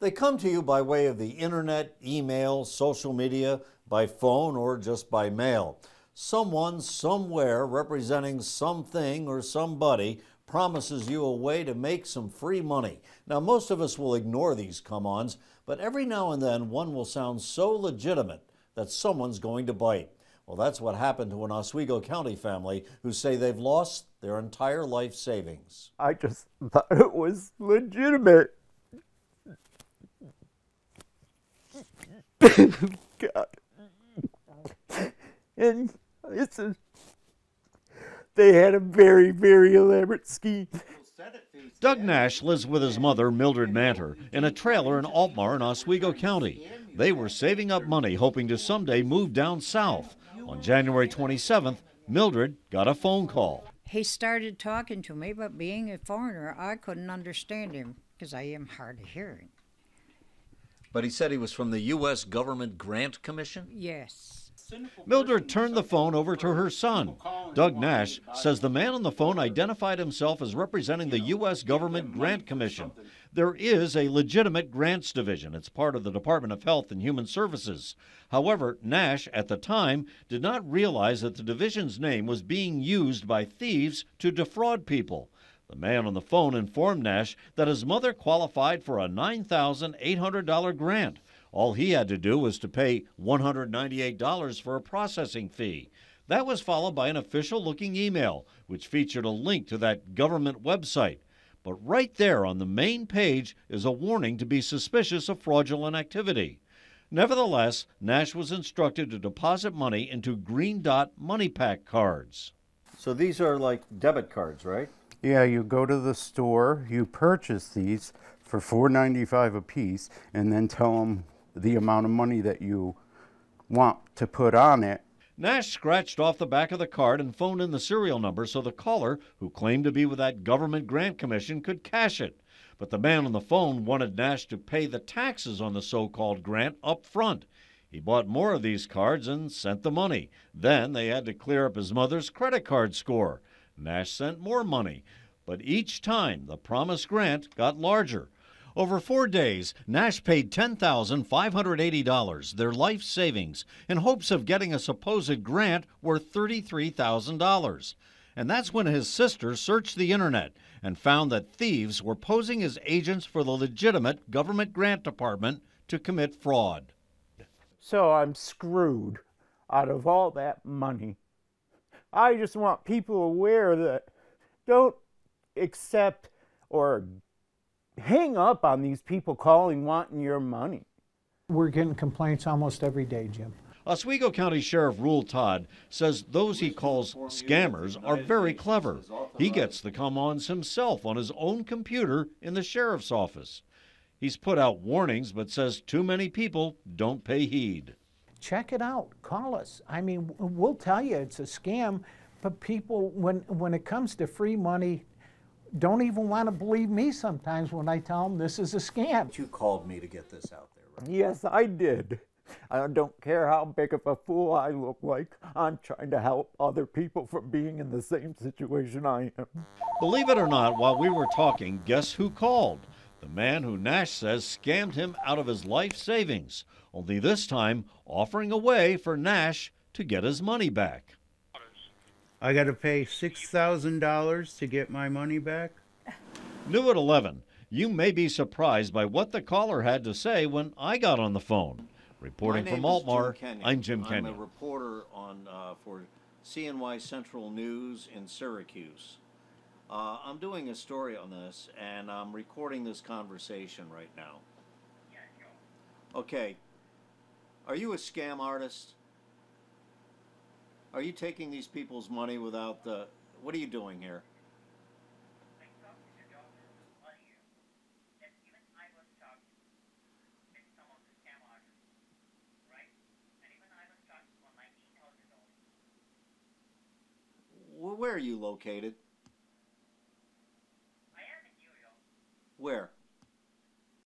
They come to you by way of the internet, email, social media, by phone, or just by mail. Someone, somewhere, representing something or somebody promises you a way to make some free money. Now, most of us will ignore these come-ons, but every now and then one will sound so legitimate that someone's going to bite. Well, that's what happened to an Oswego County family who say they've lost their entire life savings. I just thought it was legitimate. God. And they had a very, very elaborate scheme. Doug Nash lives with his mother, Mildred Manter, in a trailer in Altmar in Oswego County. They were saving up money, hoping to someday move down south. On January 27th, Mildred got a phone call. He started talking to me, but being a foreigner, I couldn't understand him because I am hard of hearing. But he said he was from the U.S. Government Grant Commission? Yes. Mildred turned the phone over to her son. Doug Nash says the man on the phone identified himself as representing the U.S. Government Grant Commission. There is a legitimate grants division. It's part of the Department of Health and Human Services. However, Nash, at the time, did not realize that the division's name was being used by thieves to defraud people. The man on the phone informed Nash that his mother qualified for a $9,800 grant. All he had to do was to pay $198 for a processing fee. That was followed by an official-looking email, which featured a link to that government website. But right there on the main page is a warning to be suspicious of fraudulent activity. Nevertheless, Nash was instructed to deposit money into Green Dot Money Pack cards. So these are like debit cards, right? Yeah, you go to the store, you purchase these for $4.95 a piece, and then tell them the amount of money that you want to put on it. Nash scratched off the back of the card and phoned in the serial number so the caller, who claimed to be with that government grant commission, could cash it. But the man on the phone wanted Nash to pay the taxes on the so-called grant up front. He bought more of these cards and sent the money. Then they had to clear up his mother's credit card score. Nash sent more money, but each time the promised grant got larger. Over 4 days, Nash paid $10,580, their life savings, in hopes of getting a supposed grant worth $33,000. And that's when his sister searched the internet and found that thieves were posing as agents for the legitimate government grant department to commit fraud. So I'm screwed out of all that money. I just want people aware that don't accept or hang up on these people calling wanting your money. We're getting complaints almost every day, Jim. Oswego County Sheriff Rule Todd says those he calls scammers are very clever. He gets the come-ons himself on his own computer in the sheriff's office. He's put out warnings, but says too many people don't pay heed. Check it out. Call us. I mean, we'll tell you it's a scam, but people, when it comes to free money, don't even want to believe me sometimes when I tell them this is a scam. You called me to get this out there, right? Yes, I did. I don't care how big of a fool I look like. I'm trying to help other people from being in the same situation I am. Believe it or not, while we were talking, guess who called? The man who Nash says scammed him out of his life savings, only this time offering a way for Nash to get his money back. I got to pay $6,000 to get my money back? New at 11, you may be surprised by what the caller had to say when I got on the phone. Reporting from Altmar, I'm Jim Kenyon. I'm a reporter for CNY Central News in Syracuse. I'm doing a story on this, and I'm recording this conversation right now. Okay. Are you a scam artist? Are you taking these people's money without the... What are you doing here? Well, where are you located? I am in New York. Where?